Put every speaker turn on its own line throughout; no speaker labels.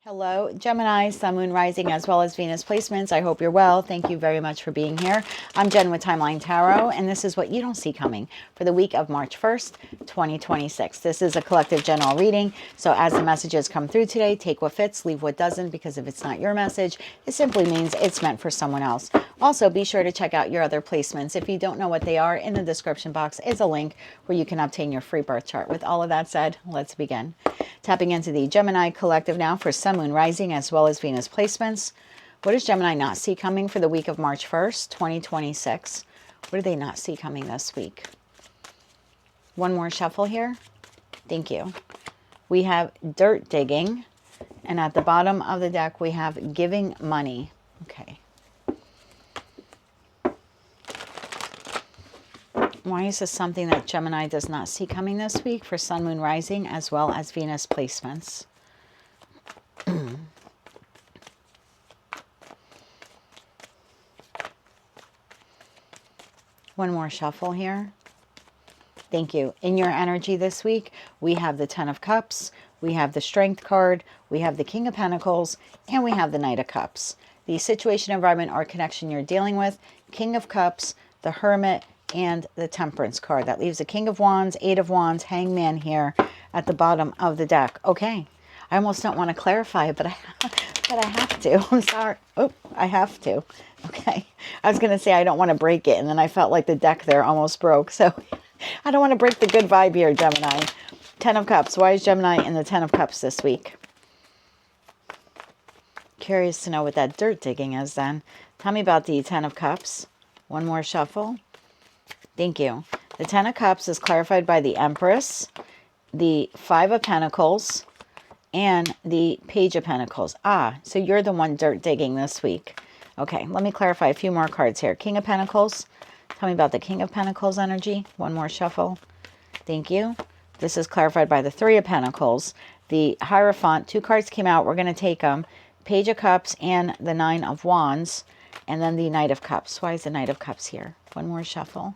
Hello, Gemini, Sun, Moon, Rising, as well as Venus placements. I hope you're well. Thank you very much for being here. I'm Jen with Timeline Tarot, and this is what you don't see coming for the week of March 1st, 2026. This is a collective general reading, so as the messages come through today, take what fits, leave what doesn't, because if it's not your message, it simply means it's meant for someone else. Also, be sure to check out your other placements. If you don't know what they are, in the description box is a link where you can obtain your free birth chart. With all of that said, let's begin. Tapping into the Gemini collective now for Sun, Moon, Rising, as well as Venus placements. What does Gemini not see coming for the week of March 1st, 2026? What do they not see coming this week? One more shuffle here. Thank you. We have dirt digging, and at the bottom of the deck, we have giving money. Okay. Why is this something that Gemini does not see coming this week for Sun, Moon, Rising, as well as Venus placements? One more shuffle here. Thank you. In your energy this week, we have the Ten of Cups, we have the Strength card, we have the King of Pentacles, and we have the Knight of Cups. The situation, environment, or connection you're dealing with, King of Cups, the Hermit, and the Temperance card. That leaves the King of Wands, Eight of Wands, Hangman here at the bottom of the deck. Okay. I almost don't want to clarify it, but I have to. I'm sorry. Oh, I have to. Okay. I was going to say I don't want to break it, and then I felt like the deck there almost broke. So I don't want to break the good vibe here, Gemini. Ten of Cups. Why is Gemini in the Ten of Cups this week? Curious to know what that dirt digging is then. Tell me about the Ten of Cups. One more shuffle. Thank you. The Ten of Cups is clarified by the Empress, the Five of Pentacles, and the Page of Pentacles. Ah, so you're the one dirt digging this week. Okay, let me clarify a few more cards here. King of Pentacles. Tell me about the King of Pentacles energy. One more shuffle. Thank you. This is clarified by the Three of Pentacles. The Hierophant. Two cards came out. We're going to take them. Page of Cups and the Nine of Wands. And then the Knight of Cups. Why is the Knight of Cups here? One more shuffle.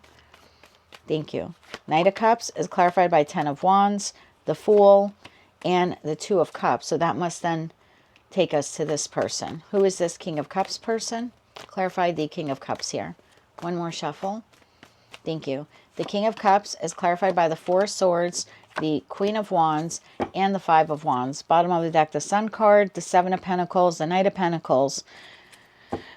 Thank you. Knight of Cups is clarified by Ten of Wands, the Fool, and the Two of Cups. So that must then take us to this person. Who is this King of Cups person? Clarify the King of Cups here. One more shuffle. Thank you. The King of Cups is clarified by the Four of Swords, the Queen of Wands, and the Five of Wands. Bottom of the deck, the Sun card, the Seven of Pentacles, the Knight of Pentacles.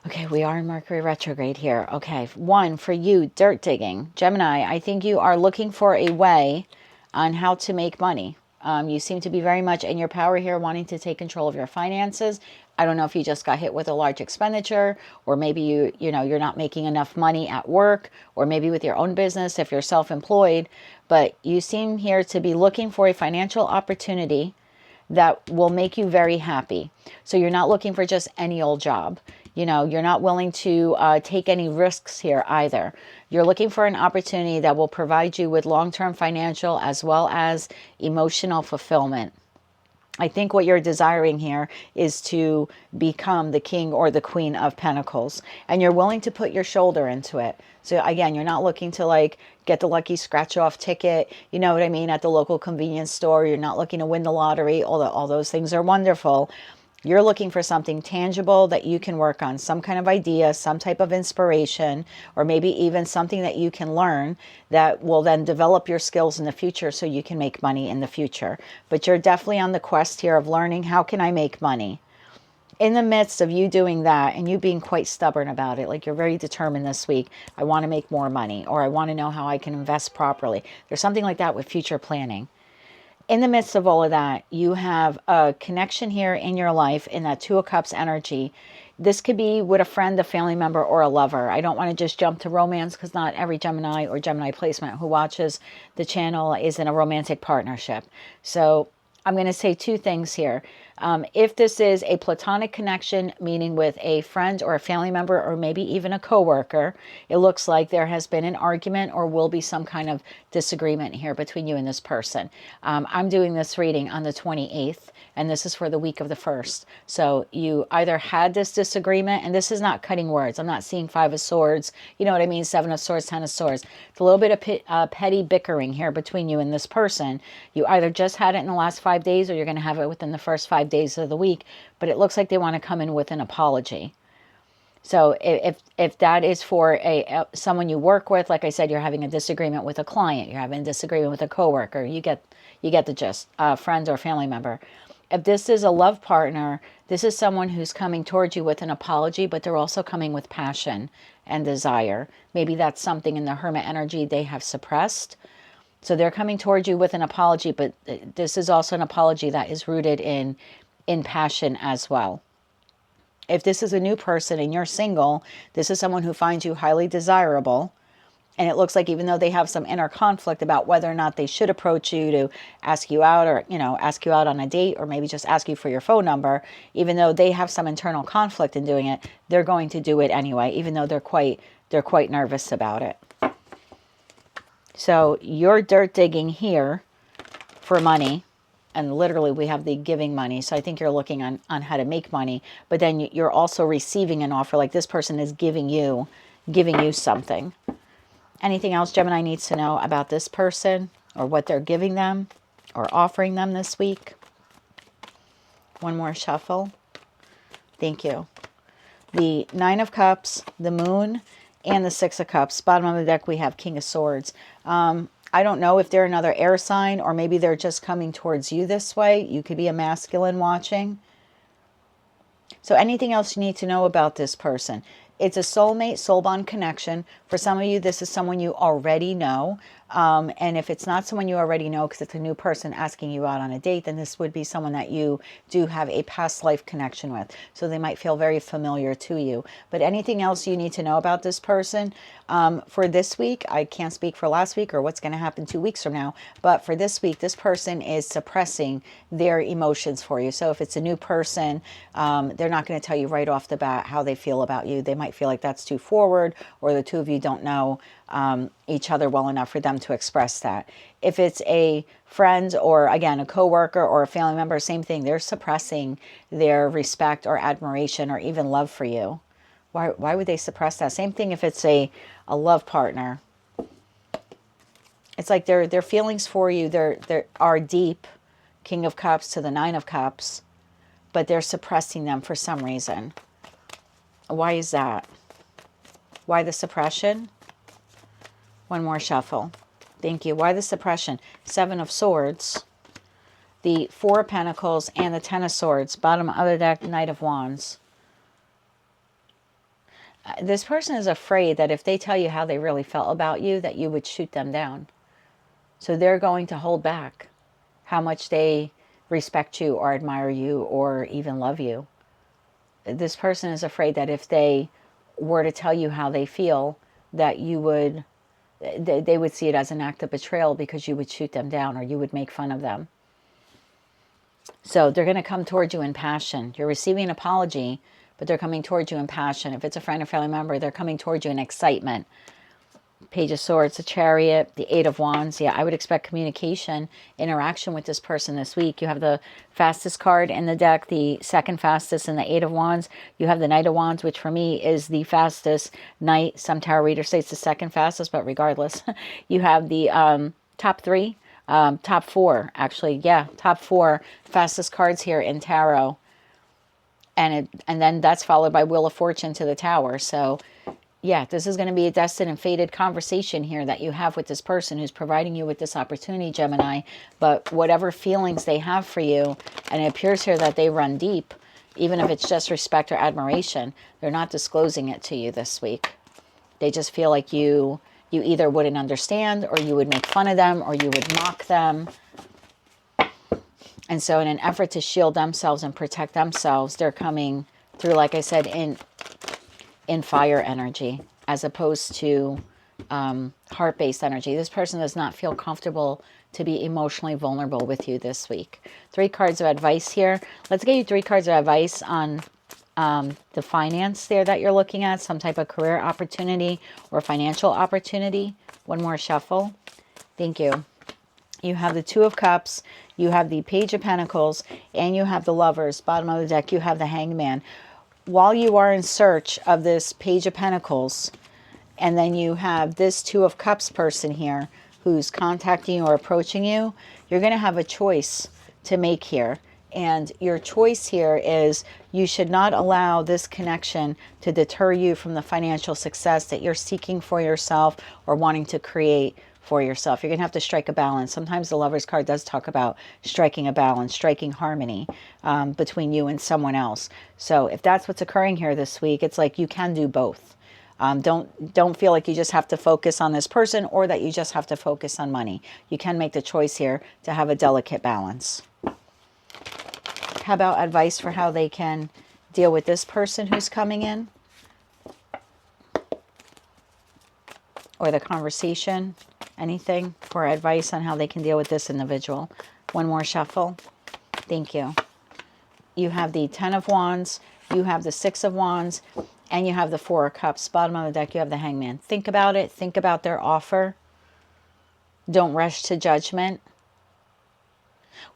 Okay, we are in Mercury retrograde here. Okay, one for you, dirt digging. Gemini, I think you are looking for a way on how to make money. You seem to be very much in your power here, wanting to take control of your finances. I don't know if you just got hit with a large expenditure, or maybe you're not making enough money at work, or maybe with your own business if you're self-employed, but you seem here to be looking for a financial opportunity that will make you very happy. So you're not looking for just any old job. You're not willing to take any risks here either. You're looking for an opportunity that will provide you with long-term financial as well as emotional fulfillment. I think what you're desiring here is to become the King or the Queen of Pentacles, and you're willing to put your shoulder into it. So again, you're not looking to get the lucky scratch off ticket, you know what I mean, at the local convenience store. You're not looking to win the lottery, although all those things are wonderful. You're looking for something tangible that you can work on, some kind of idea, some type of inspiration, or maybe even something that you can learn that will then develop your skills in the future so you can make money in the future. But you're definitely on the quest here of learning, how can I make money? In the midst of you doing that and you being quite stubborn about it, like you're very determined this week, I want to make more money, or I want to know how I can invest properly. There's something like that with future planning. In the midst of all of that, you have a connection here in your life in that Two of Cups energy. This could be with a friend, a family member, or a lover. I don't want to just jump to romance because not every Gemini or Gemini placement who watches the channel is in a romantic partnership. So I'm going to say two things here. If this is a platonic connection, meaning with a friend or a family member or maybe even a coworker, it looks like there has been an argument or will be some kind of disagreement here between you and this person. I'm doing this reading on the 28th, and this is for the week of the 1st. So you either had this disagreement, and this is not cutting words. I'm not seeing Five of Swords. You know what I mean? Seven of Swords, Ten of Swords. It's a little bit of petty bickering here between you and this person. You either just had it in the last 5 days, or you're going to have it within the first 5 5 days of the week, but it looks like they want to come in with an apology. So if that is for someone you work with, like I said, you're having a disagreement with a client, you're having a disagreement with a coworker, you get the gist, friend or family member. If this is a love partner, this is someone who's coming towards you with an apology, but they're also coming with passion and desire. Maybe that's something in the Hermit energy they have suppressed. So they're coming towards you with an apology, but this is also an apology that is rooted in passion as well. If this is a new person and you're single, this is someone who finds you highly desirable. And it looks like even though they have some inner conflict about whether or not they should approach you to ask you out, or, ask you out on a date, or maybe just ask you for your phone number, even though they have some internal conflict in doing it, they're going to do it anyway, even though they're quite nervous about it. So you're dirt digging here for money. And literally we have the giving money. So I think you're looking on how to make money. But then you're also receiving an offer. Like this person is giving you something. Anything else Gemini needs to know about this person, or what they're giving them or offering them this week? One more shuffle. Thank you. The Nine of Cups, the Moon, and the Six of Cups. Bottom of the deck, we have King of Swords. I don't know if they're another air sign, or maybe they're just coming towards you this way. You could be a masculine watching. So anything else you need to know about this person? It's a soulmate, soul bond connection. For some of you, this is someone you already know. And if it's not someone you already know, because it's a new person asking you out on a date, then this would be someone that you do have a past life connection with. So they might feel very familiar to you. But anything else you need to know about this person for this week, I can't speak for last week or what's going to happen 2 weeks from now. But for this week, this person is suppressing their emotions for you. So if it's a new person, they're not going to tell you right off the bat how they feel about you. They might feel like that's too forward, or the two of you don't know each other well enough for them to express that. If it's a friend, or again, a coworker or a family member, same thing. They're suppressing their respect or admiration or even love for you. Why would they suppress that? Same thing if it's a love partner. It's like their feelings for you, they are deep. King of Cups to the Nine of Cups, but they're suppressing them for some reason. Why is that? Why the suppression? One more shuffle. Thank you. Why the suppression? Seven of Swords, the Four of Pentacles, and the Ten of Swords. Bottom of the deck, Knight of Wands. This person is afraid that if they tell you how they really felt about you, that you would shoot them down. So they're going to hold back how much they respect you or admire you or even love you. This person is afraid that if they were to tell you how they feel, that you would, they would see it as an act of betrayal, because you would shoot them down or you would make fun of them. So they're going to come towards you in passion. You're receiving an apology, but they're coming towards you in passion. If it's a friend or family member, they're coming towards you in excitement. Page of Swords, the Chariot, the Eight of Wands. Yeah, I would expect communication, interaction with this person this week. You have the fastest card in the deck, the second fastest in the Eight of Wands. You have the Knight of Wands, which for me is the fastest knight. Some tarot readers say it's the second fastest, but regardless. You have the top three, top four, actually. Yeah, top four fastest cards here in tarot. And then that's followed by Wheel of Fortune to the Tower. So yeah, this is going to be a destined and fated conversation here that you have with this person who's providing you with this opportunity, Gemini. But whatever feelings they have for you, and it appears here that they run deep, even if it's just respect or admiration, they're not disclosing it to you this week. They just feel like you either wouldn't understand, or you would make fun of them, or you would mock them. And so in an effort to shield themselves and protect themselves, they're coming through, like I said, in fire energy, as opposed to heart-based energy. This person does not feel comfortable to be emotionally vulnerable with you this week. 3 cards of advice here. Let's get you 3 cards of advice on the finance there that you're looking at, some type of career opportunity or financial opportunity. One more shuffle. Thank you. You have the Two of Cups, you have the Page of Pentacles, and you have the Lovers. Bottom of the deck, you have the Hangman. While you are in search of this Page of Pentacles, and then you have this Two of Cups person here who's contacting you or approaching you, you're going to have a choice to make here. And your choice here is you should not allow this connection to deter you from the financial success that you're seeking for yourself or wanting to create for yourself. You're going to have to strike a balance. Sometimes the Lover's card does talk about striking a balance, striking harmony between you and someone else. So if that's what's occurring here this week, it's like you can do both. Don't feel like you just have to focus on this person or that you just have to focus on money. You can make the choice here to have a delicate balance. How about advice for how they can deal with this person who's coming in? Or the conversation? Anything for advice on how they can deal with this individual? One more shuffle. Thank you. You have the Ten of Wands, you have the Six of Wands, and you have the Four of Cups. Bottom of the deck, you have the Hangman. Think about it. Think about their offer. Don't rush to judgment.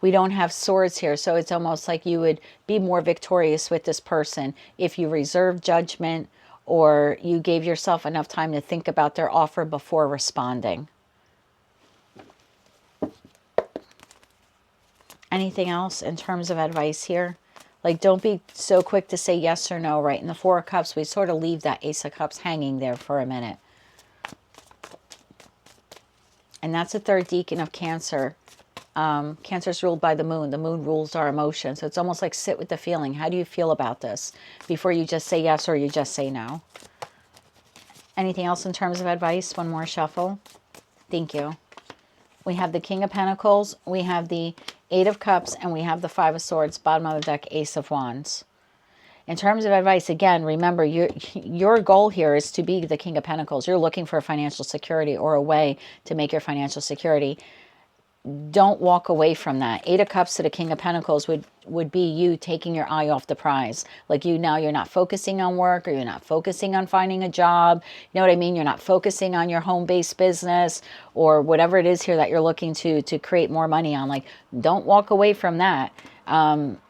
We don't have swords here, so it's almost like you would be more victorious with this person if you reserve judgment or you gave yourself enough time to think about their offer before responding. Anything else in terms of advice here? Like, don't be so quick to say yes or no, right? In the Four of Cups, we sort of leave that Ace of Cups hanging there for a minute. And that's the third decan of Cancer. Cancer is ruled by the moon. The moon rules our emotions. So it's almost like sit with the feeling. How do you feel about this before you just say yes or you just say no? Anything else in terms of advice? One more shuffle. Thank you. We have the King of Pentacles. We have the Eight of Cups. And we have the Five of Swords. Bottom of the deck, Ace of Wands. In terms of advice, again, remember, your goal here is to be the King of Pentacles. You're looking for financial security or a way to make your financial security. Don't walk away from that. Eight of Cups to the King of Pentacles would be you taking your eye off the prize. Like you're not focusing on work, or you're not focusing on finding a job. You know what I mean? You're not focusing on your home-based business or whatever it is here that you're looking to create more money on. Like, don't walk away from that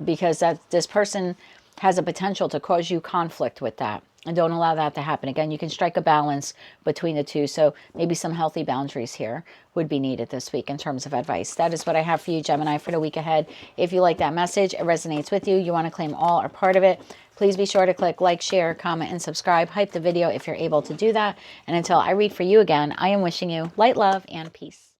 because this person has a potential to cause you conflict with that. And don't allow that to happen. Again, you can strike a balance between the two. So maybe some healthy boundaries here would be needed this week in terms of advice. That is what I have for you, Gemini, for the week ahead. If you like that message, it resonates with you, you want to claim all or part of it, please be sure to click like, share, comment, and subscribe. Hype the video if you're able to do that. And until I read for you again, I am wishing you light, love, and peace.